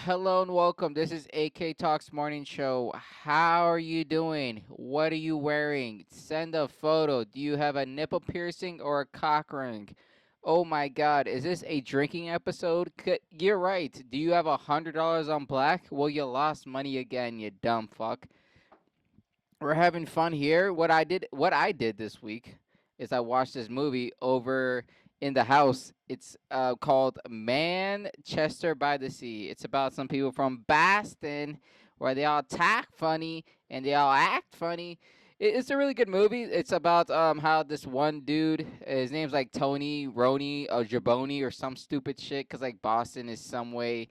Hello and welcome. This is AK Talks Morning Show. How are you doing? What are you wearing? Send a photo. Do you have a nipple piercing or a cock ring? Oh my God, is this a drinking episode? You're right. Do you have $100 on black? Well, you lost money again, you dumb fuck. We're having fun here. What I did this week is I watched this movie over in the house. It's called Manchester by the Sea. It's about some people from Boston where they all talk funny and they all act funny. It's a really good movie. It's about how this one dude, his name's like Tony Roni or Jaboni or some stupid shit, cause like Boston is some way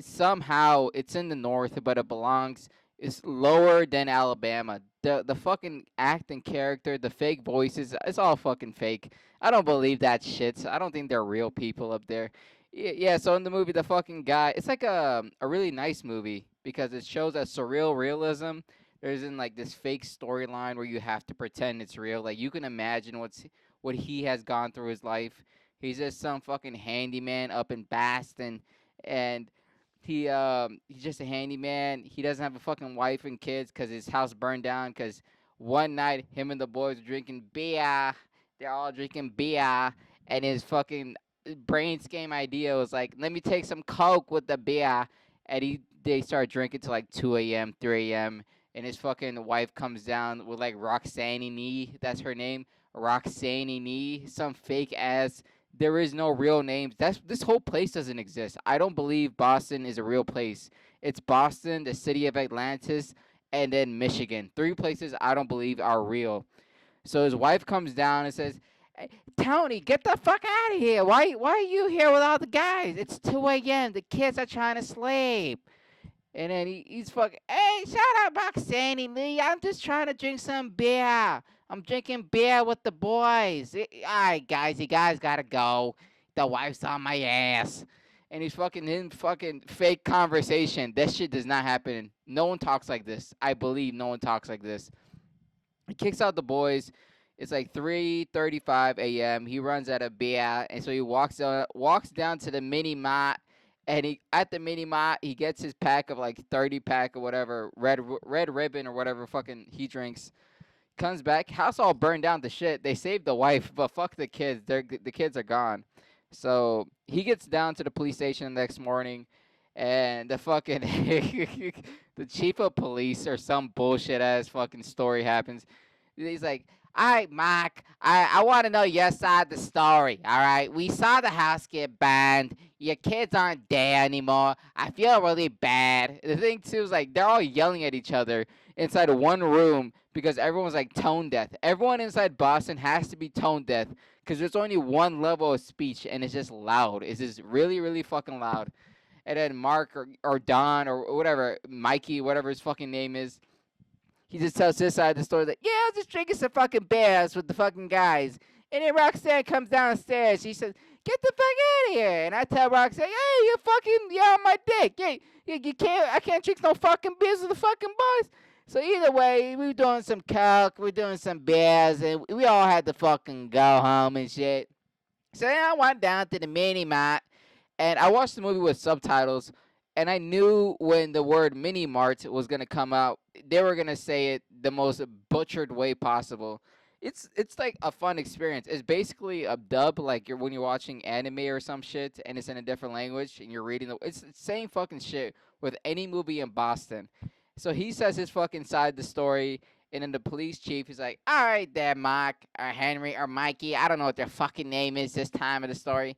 somehow it's in the north, but it belongs it's lower than Alabama. The fucking acting character, the fake voices, it's all fucking fake. I don't believe that shit. I don't think they're real people up there. Yeah, so in the movie, the fucking guy, it's like a really nice movie because it shows a surreal realism. There's in like this fake storyline where you have to pretend it's real. Like you can imagine what he has gone through his life. He's just some fucking handyman up in Boston, and he's just a handyman. He doesn't have a fucking wife and kids because his house burned down. Because one night him and the boys were drinking beer. They're all drinking beer, and his fucking brain scheme idea was like, let me take some coke with the beer, and they start drinking till like 2 a.m., 3 a.m. And his fucking wife comes down with like Roxanne Nee, that's her name, Roxanne Nee, some fake ass. There is no real names. This whole place doesn't exist. I don't believe Boston is a real place. It's Boston, the city of Atlantis, and then Michigan. Three places I don't believe are real. So his wife comes down and says, "Hey, Tony, get the fuck out of here. Why are you here with all the guys? It's 2 a.m. The kids are trying to sleep." And then he's fucking, hey, shut up, Roxanne Lee. I'm just trying to drink some beer. I'm drinking beer with the boys. All right, guys, you guys gotta go. The wife's on my ass. And he's fucking in fucking fake conversation. That shit does not happen. No one talks like this. I believe no one talks like this. He kicks out the boys. It's like 3:35 a.m. He runs out of beer, and so he walks down to the mini mart, and he at the mini mart he gets his pack of like 30 pack or whatever red ribbon or whatever fucking he drinks. Comes back, house all burned down to shit. They saved the wife, but fuck the kids. The kids are gone. So he gets down to the police station the next morning, and the fucking the chief of police or some bullshit ass fucking story happens. He's like, all right, Mark, I want to know your side of the story. All right, we saw the house get burned. Your kids aren't there anymore. I feel really bad. The thing too is like they're all yelling at each other inside of one room because everyone's like tone deaf. Everyone inside Boston has to be tone deaf because there's only one level of speech and it's just loud. It's just really, really fucking loud. And then Mark or Don or whatever, Mikey, whatever his fucking name is, he just tells his side of the story like, yeah, I was just drinking some fucking beers with the fucking guys. And then Roxanne comes downstairs. She says, get the fuck out of here. And I tell Roxanne, hey, you're on my dick. Hey, you can't, I can't drink no fucking beers with the fucking boys. So either way, we were doing some coke, we were doing some beers, and we all had to fucking go home and shit. So then I went down to the mini mart and I watched the movie with subtitles, and I knew when the word mini mart was gonna come out, they were gonna say it the most butchered way possible. It's like a fun experience. It's basically a dub, like when you're watching anime or some shit, and it's in a different language, and you're reading it's the same fucking shit with any movie in Boston. So he says his fucking side of the story, and then the police chief is like, "All right, there, Mark or Henry or Mikey. I don't know what their fucking name is this time of the story.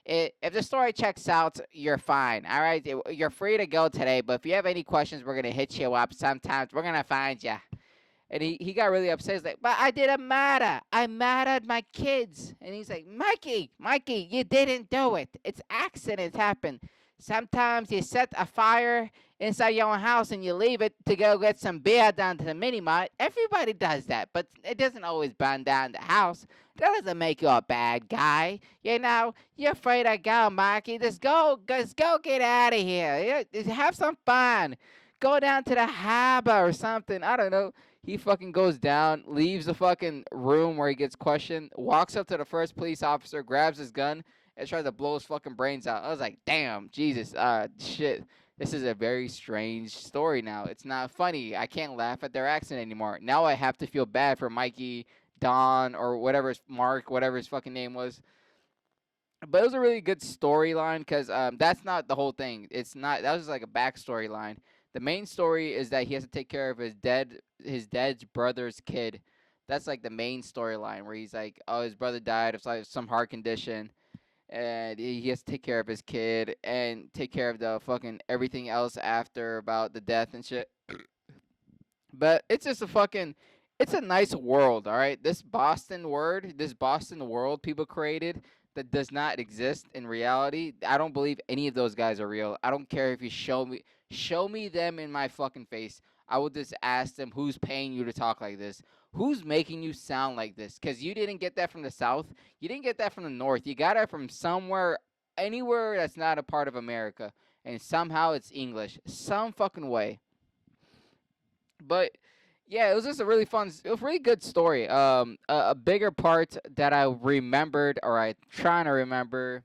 If the story checks out, you're fine. All right, you're free to go today. But if you have any questions, we're gonna hit you up. Sometimes we're gonna find you." And he got really upset. He's like, "But I did a murder. I murdered my kids." And he's like, Mikey, you didn't do it. It's accidents happen. Sometimes you set a fire inside your own house and you leave it to go get some beer down to the mini mart. Everybody does that, but it doesn't always burn down the house. That doesn't make you a bad guy. You know, you're afraid to go, Mikey. Just go get out of here. Have some fun. Go down to the harbor or something. I don't know. He fucking goes down, leaves the fucking room where he gets questioned, walks up to the first police officer, grabs his gun, and tries to blow his fucking brains out. I was like, damn, Jesus, shit. This is a very strange story now. It's not funny. I can't laugh at their accent anymore. Now I have to feel bad for Mikey, Don, or whatever Mark, whatever his fucking name was. But it was a really good storyline because that's not the whole thing. It's not. That was like a backstory line. The main story is that he has to take care of his dead's brother's kid. That's like the main storyline where he's like, oh, his brother died of like some heart condition, and he has to take care of his kid and take care of the fucking everything else after about the death and shit. But it's just a fucking, it's a nice world, all right? This Boston world people created that does not exist in reality. I don't believe any of those guys are real. I don't care if you show me them in my fucking face. I will just ask them who's paying you to talk like this? Who's making you sound like this? Cuz you didn't get that from the South. You didn't get that from the North. You got it from somewhere anywhere that's not a part of America. And somehow it's English. Some fucking way. But yeah, it was just a really fun, it was a really good story. A bigger part that I remembered, or I trying to remember,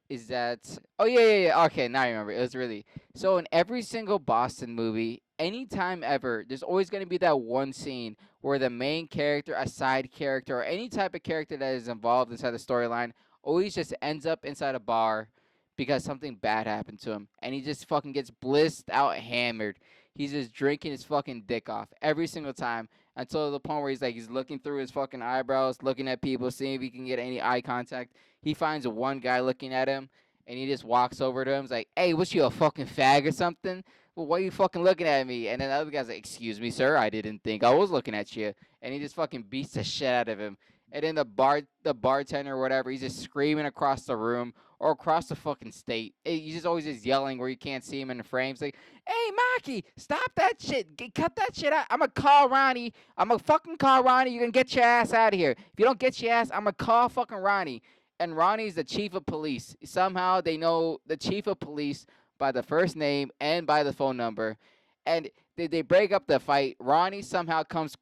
is that oh yeah. Okay, now I remember. It was really so in every single Boston movie, anytime ever, there's always going to be that one scene where the main character, a side character, or any type of character that is involved inside the storyline always just ends up inside a bar because something bad happened to him, and he just fucking gets blissed out hammered. He's just drinking his fucking dick off every single time until the point where he's looking through his fucking eyebrows, looking at people, seeing if he can get any eye contact. He finds one guy looking at him, and he just walks over to him. He's like, "Hey, what's you, a fucking fag or something? Well, why are you fucking looking at me?" And then the other guy's like, "Excuse me, sir. I didn't think I was looking at you." And he just fucking beats the shit out of him. And then the bartender or whatever, he's just screaming across the room or across the fucking state. He's just always just yelling where you can't see him in the frames. Like, "Hey, Maki, stop that shit. Cut that shit out. I'm going to call Ronnie. I'm going to fucking call Ronnie. You can get your ass out of here. If you don't get your ass, I'm going to call fucking Ronnie." And Ronnie's the chief of police. Somehow they know the chief of police by the first name and by the phone number. And they break up the fight. Ronnie somehow comes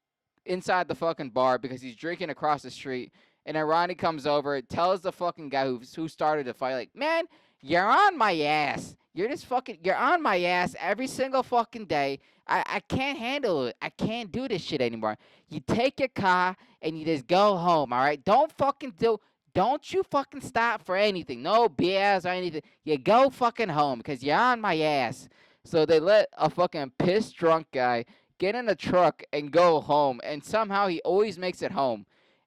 inside the fucking bar because he's drinking across the street. And then Ronnie comes over, tells the fucking guy who started the fight, like, "Man, you're on my ass. You're on my ass every single fucking day. I can't handle it. I can't do this shit anymore. You take your car and you just go home, all right? Don't you fucking stop for anything. No BS or anything. You go fucking home because you're on my ass." So they let a fucking pissed drunk guy get in a truck and go home, and somehow he always makes it home.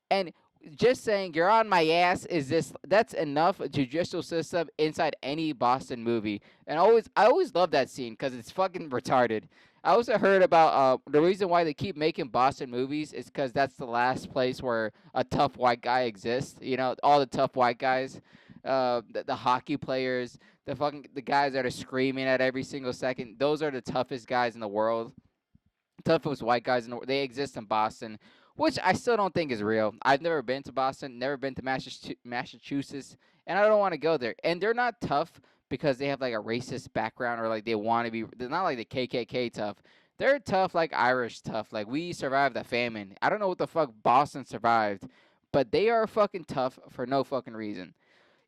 And just saying you're on my ass is this that's enough judicial system inside any Boston movie. And I always love that scene because it's fucking retarded. I also heard about the reason why they keep making Boston movies is because that's the last place where a tough white guy exists. You know, all the tough white guys, the hockey players, the guys that are screaming at every single second. Those are the toughest guys in the world, toughest white guys in the world. They exist in Boston, which I still don't think is real. I've never been to Boston, never been to Massachusetts, and I don't want to go there. And they're not tough because they have like a racist background or like they want to be. They're not like the KKK tough. They're tough like Irish tough. Like we survived the famine. I don't know what the fuck Boston survived, but they are fucking tough for no fucking reason.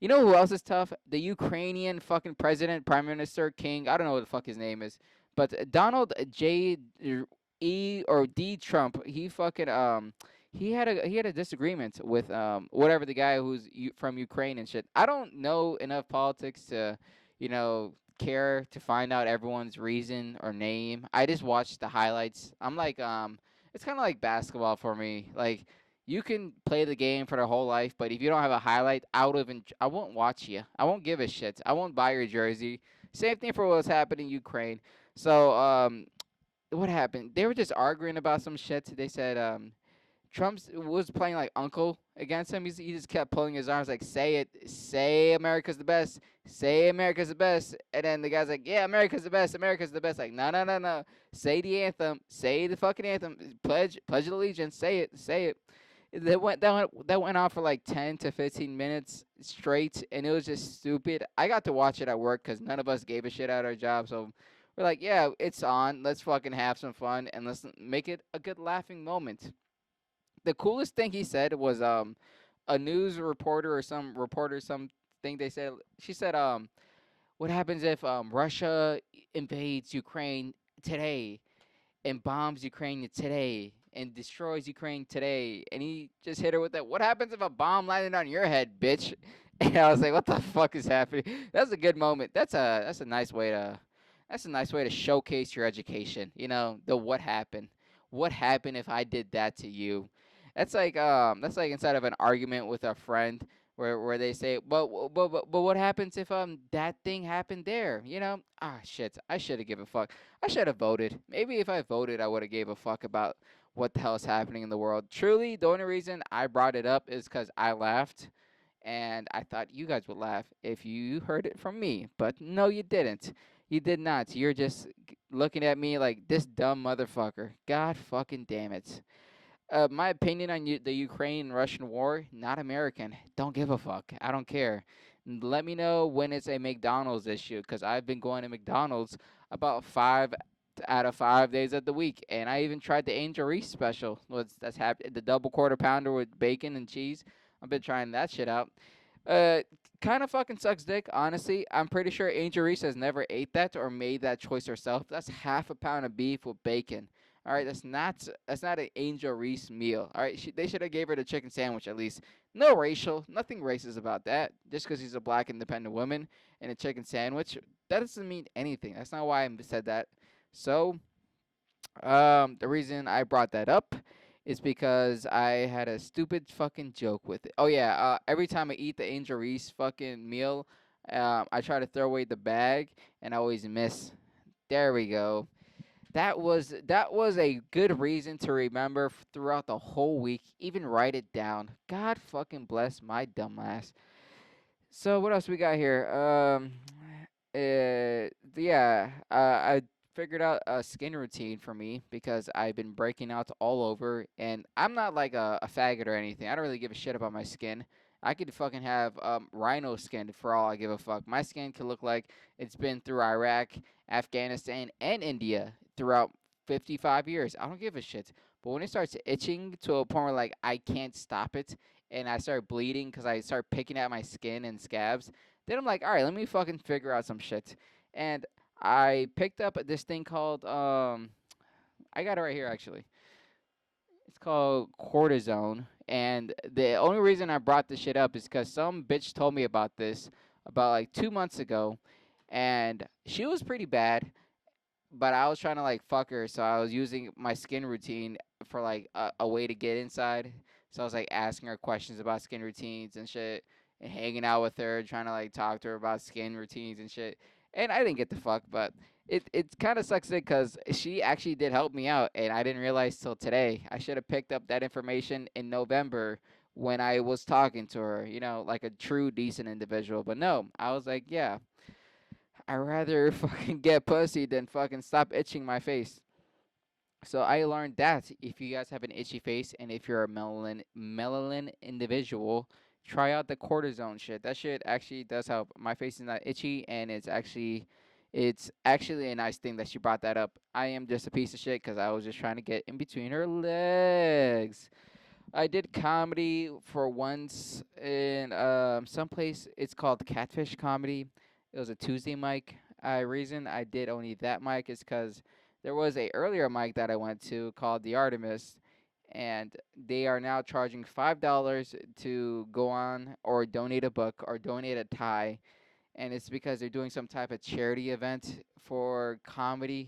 You know who else is tough? The Ukrainian fucking president, prime minister, king. I don't know what the fuck his name is, but Donald J. E or D Trump. He fucking he had a disagreement with whatever the guy from Ukraine and shit. I don't know enough politics to, care to find out everyone's reason or name. I just watch the highlights. I'm like it's kind of like basketball for me. Like you can play the game for the whole life, but if you don't have a highlight, I won't watch you. I won't give a shit. I won't buy your jersey. Same thing for what's happening in Ukraine. So what happened? They were just arguing about some shit. They said Trump was playing like uncle against him. He just kept pulling his arms like, "Say it, say America's the best, say America's the best." And then the guy's like, "Yeah, America's the best, America's the best." Like, no, no, no, no. Say the anthem, say the fucking anthem, pledge allegiance, say it, say it. That went on for like 10 to 15 minutes straight, and it was just stupid. I got to watch it at work because none of us gave a shit at our job, so we're like, yeah, it's on. Let's fucking have some fun and let's make it a good laughing moment. The coolest thing he said was a news reporter or some reporter something they said she said What happens if Russia invades Ukraine today and bombs Ukraine today and destroys Ukraine today? And he just hit her with that. What happens if a bomb landed on your head, bitch? And I was like, what the fuck is happening? That's a good moment. That's a nice way to showcase your education. You know, the what happened. What happened if I did that to you? That's like inside of an argument with a friend where they say, but what happens if that thing happened there? You know? Ah shit. I should have given a fuck. I should have voted. Maybe if I voted I would have gave a fuck about what the hell is happening in the world. Truly, the only reason I brought it up is because I laughed and I thought you guys would laugh if you heard it from me. But no, you didn't. You did not. You're just looking at me like this dumb motherfucker. God fucking damn it. My opinion on the Ukraine Russian war, not American. Don't give a fuck. I don't care. Let me know when it's a McDonald's issue, because I've been going to McDonald's about 5 out of 5 days of the week, and I even tried the Angel Reese special. That's happened, the double quarter pounder with bacon and cheese. I've been trying that shit out. Uh, Kind of fucking sucks dick, honestly. I'm pretty sure Angel Reese has never ate that or made that choice herself. That's half a pound of beef with bacon. All right, that's not an Angel Reese meal. All right, they should have gave her the chicken sandwich at least. No racial, nothing racist about that. Just because she's a black independent woman and a chicken sandwich, that doesn't mean anything. That's not why I said that. So, the reason I brought that up is because I had a stupid fucking joke with it. Oh yeah, every time I eat the Angel Reese fucking meal, I try to throw away the bag and I always miss. There we go. That was a good reason to remember throughout the whole week. Even write it down. God fucking bless my dumbass. So what else we got here? Yeah. I figured out a skin routine for me because I've been breaking out all over, and I'm not like a faggot or anything. I don't really give a shit about my skin. I could fucking have rhino skin for all I give a fuck. My skin could look like it's been through Iraq, Afghanistan, and India throughout 55 years. I don't give a shit. But when it starts itching to a point where like I can't stop it, and I start bleeding because I start picking at my skin and scabs, then I'm like, all right, let me fucking figure out some shit. And I picked up this thing called I got it right here actually. It's called cortisone, and the only reason I brought this shit up is because some bitch told me about this about like 2 months ago, and she was pretty bad, but I was trying to like fuck her, so I was using my skin routine for like a way to get inside. So I was like asking her questions about skin routines and shit, and hanging out with her, trying to like talk to her about skin routines and shit. And I didn't get the fuck, but it kind of sucks it because she actually did help me out, and I didn't realize till today. I should have picked up that information in November when I was talking to her, like a true decent individual. But no, I was like, yeah, I'd rather fucking get pussy than fucking stop itching my face. So I learned that if you guys have an itchy face and if you're a melanin individual, try out the cortisone shit. That shit actually does help. My face is not itchy, and it's actually a nice thing that she brought that up. I am just a piece of shit because I was just trying to get in between her legs. I did comedy for once in some place. It's called Catfish Comedy. It was a Tuesday mic. Reason I did only that mic is because there was a earlier mic that I went to called the Artemis, and they are now charging $5 to go on or donate a book or donate a tie, and it's because they're doing some type of charity event for comedy.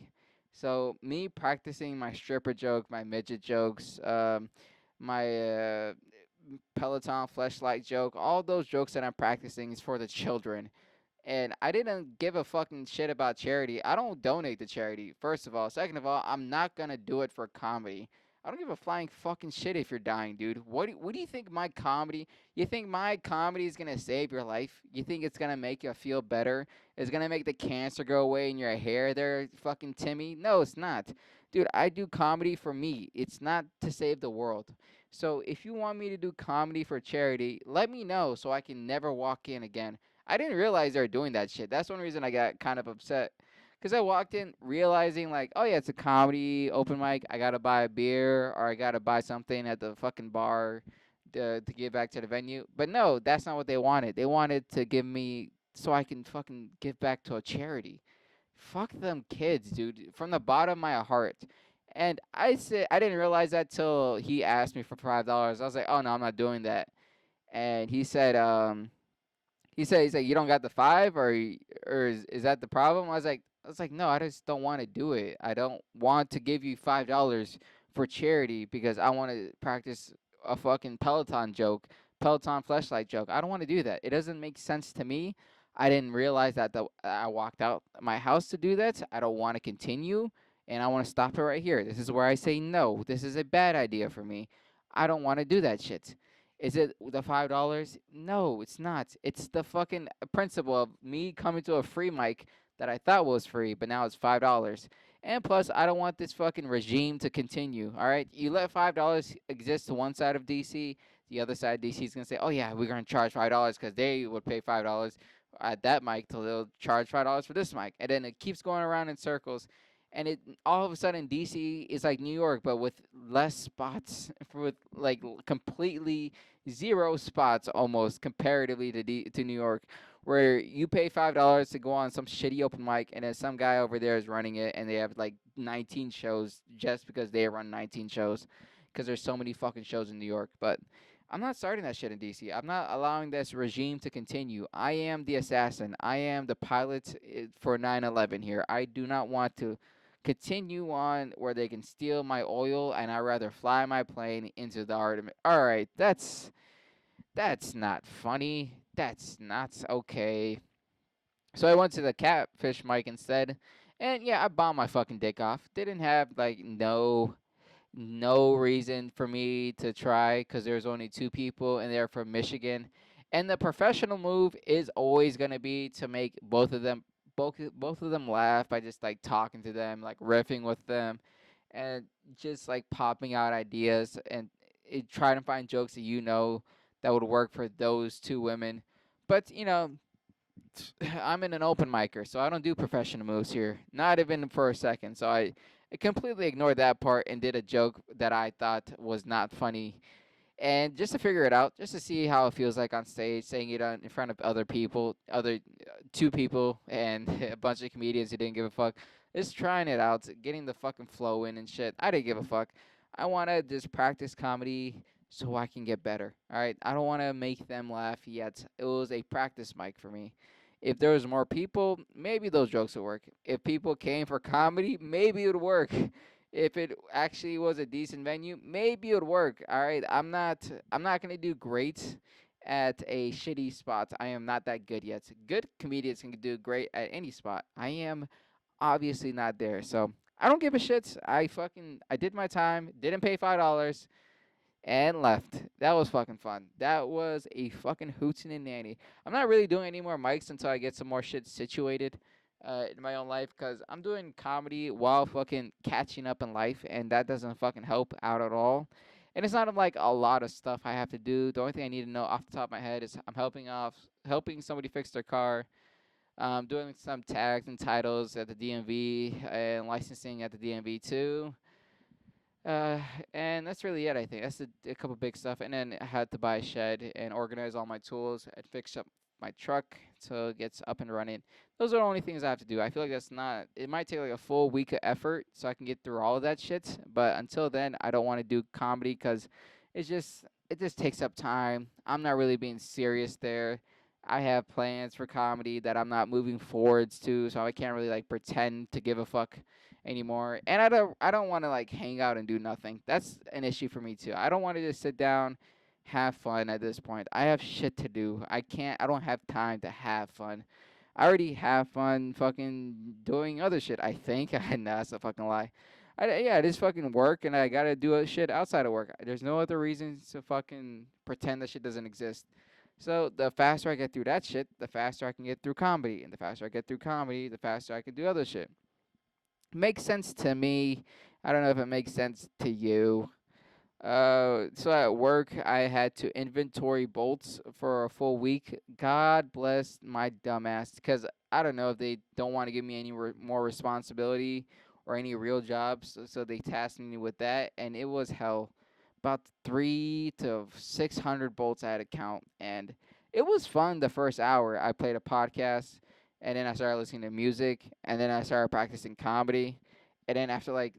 So me practicing my stripper joke, my midget jokes, my Peloton fleshlight joke, all those jokes that I'm practicing is for the children. And I didn't give a fucking shit about charity. I don't donate to charity, first of all. Second of all, I'm not gonna do it for comedy. I don't give a flying fucking shit if you're dying, dude. What do you think my comedy? You think my comedy is gonna save your life? You think it's gonna make you feel better? It's gonna make the cancer go away in your hair there, fucking Timmy? No, it's not. Dude, I do comedy for me. It's not to save the world. So if you want me to do comedy for charity, let me know so I can never walk in again. I didn't realize they were doing that shit. That's one reason I got kind of upset. Because I walked in realizing, like, oh, yeah, it's a comedy open mic. I got to buy a beer or I got to buy something at the fucking bar to give back to the venue. But no, that's not what they wanted. They wanted to give me so I can fucking give back to a charity. Fuck them kids, dude, from the bottom of my heart. And I said I didn't realize that till he asked me for $5. I was like, oh no, I'm not doing that. And he said you don't got the five, or is that the problem? I was like no, I just don't want to do it. I don't want to give you $5 for charity because I want to practice a fucking Peloton flashlight joke. I don't want to do that. It doesn't make sense to me. I didn't realize that I walked out my house to do that. I don't want to continue, and I want to stop it right here. This is where I say no. This is a bad idea for me. I don't want to do that shit. Is it the $5? No, it's not. It's the fucking principle of me coming to a free mic that I thought was free, but now it's $5. And plus, I don't want this fucking regime to continue. All right, you let $5 exist to one side of DC, the other side of DC is gonna say, "Oh yeah, we're gonna charge $5 because they would pay $5 at that mic, till they'll charge $5 for this mic," and then it keeps going around in circles. And it all of a sudden DC is like New York, but with less spots, with like completely zero spots almost comparatively to New York, where you pay $5 to go on some shitty open mic, and then some guy over there is running it, and they have like 19 shows just because they run 19 shows, because there's so many fucking shows in New York. But I'm not starting that shit in DC. I'm not allowing this regime to continue. I am the assassin. I am the pilot for 9/11 here. I do not want to continue on where they can steal my oil, and I'd rather fly my plane into the Artemis. All right, that's not funny. That's not okay. So I went to the catfish mic instead. And yeah, I bombed my fucking dick off. Didn't have like no reason for me to try because there's only two people and they're from Michigan. And the professional move is always gonna be to make both of them laugh by just like talking to them, like riffing with them, and just like popping out ideas and trying to find jokes that that would work for those two women. But I'm in an open micer, so I don't do professional moves here, not even for a second. So I completely ignored that part and did a joke that I thought was not funny, and just to figure it out, just to see how it feels like on stage, saying it in front of other people, other two people, and a bunch of comedians who didn't give a fuck. Just trying it out, getting the fucking flow in and shit. I didn't give a fuck. I want to just practice comedy so I can get better. All right, I don't want to make them laugh yet. It was a practice mic for me. If there was more people, maybe those jokes would work. If people came for comedy, maybe it would work. If it actually was a decent venue, maybe it would work. All right, I'm not gonna do great at a shitty spot. I am not that good yet. Good comedians can do great at any spot. I am obviously not there. So I don't give a shit. I did my time, didn't pay $5 and left. That was fucking fun. That was a fucking hootin' and nanny. I'm not really doing any more mics until I get some more shit situated in my own life, because I'm doing comedy while fucking catching up in life, and that doesn't fucking help out at all. And it's not like a lot of stuff I have to do. The only thing I need to know off the top of my head is I'm helping somebody fix their car, doing some tags and titles at the DMV and licensing at the DMV too. Uh, and that's really it. I think that's a couple big stuff. And then I had to buy a shed and organize all my tools and fix up my truck so it gets up and running. Those are the only things I have to do. I feel like that's not. It might take like a full week of effort so I can get through all of that shit. But until then, I don't want to do comedy because it just takes up time. I'm not really being serious there. I have plans for comedy that I'm not moving forwards to, so I can't really like pretend to give a fuck anymore. And I don't want to like hang out and do nothing. That's an issue for me too. I don't want to just sit down, have fun at this point. I have shit to do. I don't have time to have fun. I already have fun fucking doing other shit, I think. And that's a fucking lie. Yeah, it is fucking work, and I gotta do a shit outside of work. There's no other reason to fucking pretend that shit doesn't exist. So the faster I get through that shit, the faster I can get through comedy, and the faster I get through comedy, the faster I can do other shit. Makes sense to me. I don't know if it makes sense to you. So at work, I had to inventory bolts for a full week. God bless my dumbass, because I don't know if they don't want to give me any more responsibility or any real jobs, so they tasked me with that, and it was hell. About 3 to 600 bolts I had to count, and it was fun the first hour. I played a podcast, and then I started listening to music, and then I started practicing comedy, and then after like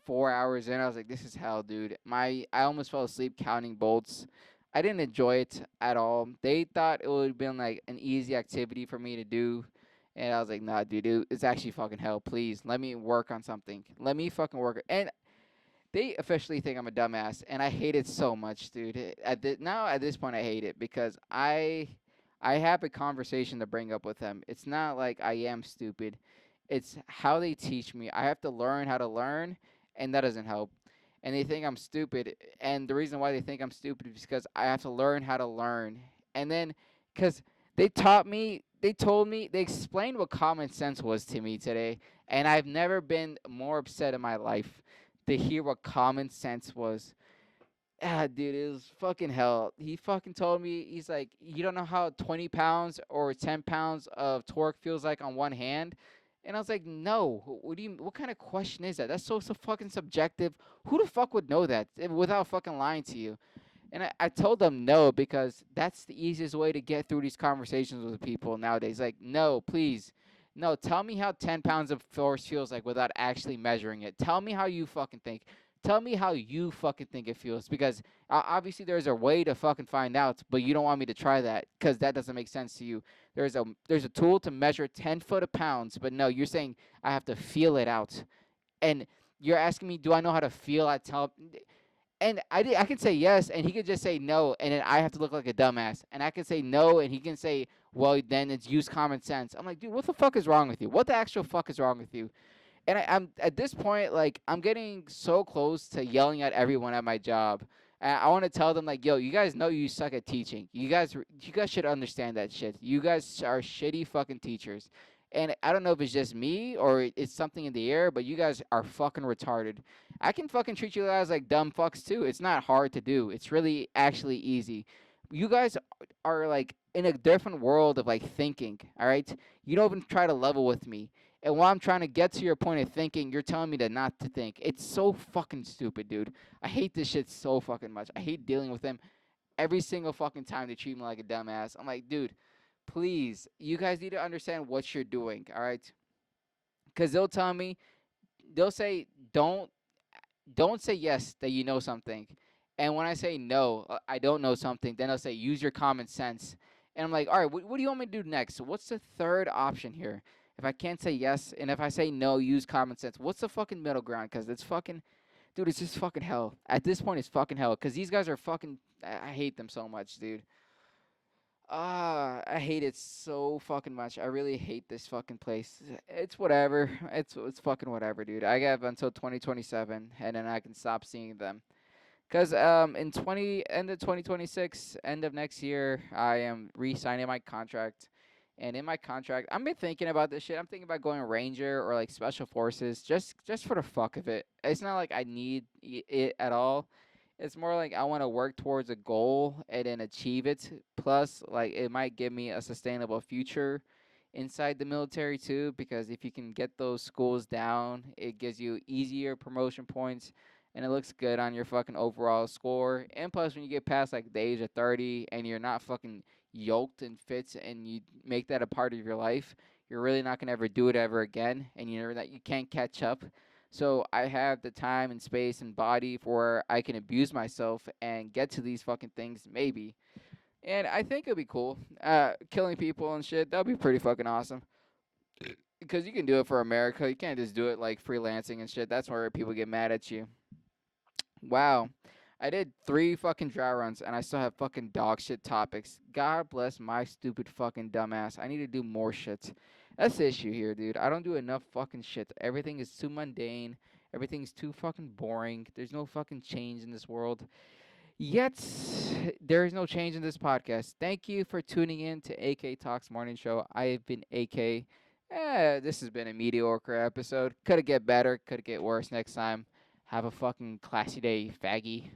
4 hours in, I was like, "This is hell, dude." I almost fell asleep counting bolts. I didn't enjoy it at all. They thought it would have been like an easy activity for me to do, and I was like, "Nah, dude, it's actually fucking hell. Please let me work on something. Let me fucking work." And they officially think I'm a dumbass, and I hate it so much, dude. Now at this point, I hate it because I have a conversation to bring up with them. It's not like I am stupid. It's how they teach me. I have to learn how to learn, and that doesn't help. And they think I'm stupid, and the reason why they think I'm stupid is because I have to learn how to learn. And then, because they told me, they explained what common sense was to me today, and I've never been more upset in my life to hear what common sense was. Ah, dude, it was fucking hell. He fucking told me, he's like, you don't know how 20 pounds or 10 pounds of torque feels like on one hand? And I was like, no. What kind of question is that? That's so fucking subjective. Who the fuck would know that without fucking lying to you? And I told them no because that's the easiest way to get through these conversations with people nowadays. Like, no, please. No, tell me how 10 pounds of force feels like without actually measuring it. Tell me how you fucking think. Tell me how you fucking think it feels because obviously there's a way to fucking find out, but you don't want me to try that because that doesn't make sense to you. There's a tool to measure 10 foot of pounds, but no, you're saying I have to feel it out. And you're asking me, do I know how to feel? And I can say yes, and he could just say no, and then I have to look like a dumbass. And I can say no, and he can say, well, then it's use common sense. I'm like, dude, what the fuck is wrong with you? What the actual fuck is wrong with you? And I'm at this point, like, I'm getting so close to yelling at everyone at my job. And I want to tell them, like, yo, you guys know you suck at teaching. You guys should understand that shit. You guys are shitty fucking teachers. And I don't know if it's just me or it's something in the air, but you guys are fucking retarded. I can fucking treat you guys like dumb fucks too. It's not hard to do. It's really actually easy. You guys are like in a different world of like thinking, all right? You don't even try to level with me. And while I'm trying to get to your point of thinking, you're telling me to not to think. It's so fucking stupid, dude. I hate this shit so fucking much. I hate dealing with them every single fucking time they treat me like a dumbass. I'm like, dude, please, you guys need to understand what you're doing, all right? Because they'll say, don't say yes that you know something. And when I say no, I don't know something, then they'll say use your common sense. And I'm like, all right, what do you want me to do next? What's the third option here? If I can't say yes, and if I say no, use common sense. What's the fucking middle ground? Because it's fucking, dude, it's just fucking hell. At this point, it's fucking hell. Because these guys are fucking, I hate them so much, dude. I hate it so fucking much. I really hate this fucking place. It's whatever. It's fucking whatever, dude. I have until 2027, and then I can stop seeing them. Cause in 20 end of 2026, end of next year, I am re-signing my contract. And in my contract, I've been thinking about this shit. I'm thinking about going Ranger or like Special Forces, just for the fuck of it. It's not like I need it at all. It's more like I want to work towards a goal and then achieve it. Plus, like it might give me a sustainable future inside the military too. Because if you can get those schools down, it gives you easier promotion points, and it looks good on your fucking overall score. And plus, when you get past like the age of 30 and you're not fucking yoked and fit, and you make that a part of your life, you're really not gonna ever do it ever again, and you know that you can't catch up. So I have the time and space and body for I can abuse myself and get to these fucking things maybe. And I think it'd be cool. Killing people and shit, that'd be pretty fucking awesome. Because you can do it for America. You can't just do it like freelancing and shit. That's where people get mad at you. Wow. I did 3 fucking dry runs and I still have fucking dog shit topics. God bless my stupid fucking dumbass. I need to do more shit. That's the issue here, dude. I don't do enough fucking shit. Everything is too mundane. Everything's too fucking boring. There's no fucking change in this world. Yet, there is no change in this podcast. Thank you for tuning in to AK Talks Morning Show. I have been AK. This has been a mediocre episode. Could it get better? Could it get worse next time? Have a fucking classy day, faggy.